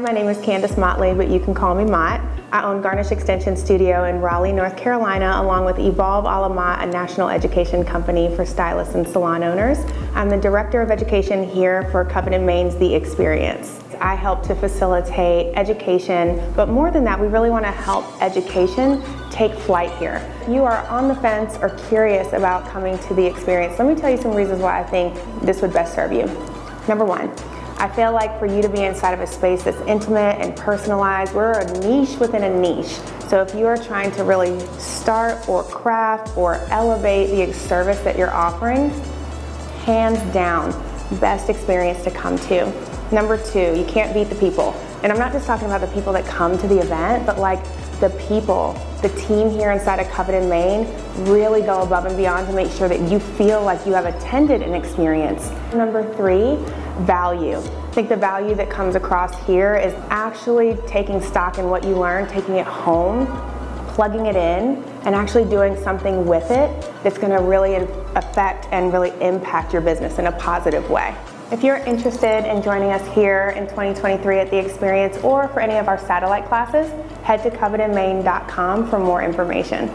my name is Candice Motley, but you can call me Mott. I own Garnish Extension Studio in Raleigh, North Carolina, along with Evolve a la Mott, a national education company for stylists and salon owners. I'm the Director of Education here for Coveted Mane's The Experience. I help to facilitate education, but more than that, we really want to help education take flight here. If you are on the fence or curious about coming to The Experience, let me tell you some reasons why I think this would best serve you. Number one, I feel like for you to be inside of a space that's intimate and personalized, we're a niche within a niche. So if you are trying to really start or craft or elevate the service that you're offering, hands down, best experience to come to. Number two, you can't beat the people. And I'm not just talking about the people that come to the event, but like the people, the team here inside of Coveted Mane really go above and beyond to make sure that you feel like you have attended an experience. Number three, value. I think the value that comes across here is actually taking stock in what you learned, taking it home, plugging it in, and actually doing something with it that's going to really affect and really impact your business in a positive way. If you're interested in joining us here in 2023 at The Experience or for any of our satellite classes, head to covetandmane.com for more information.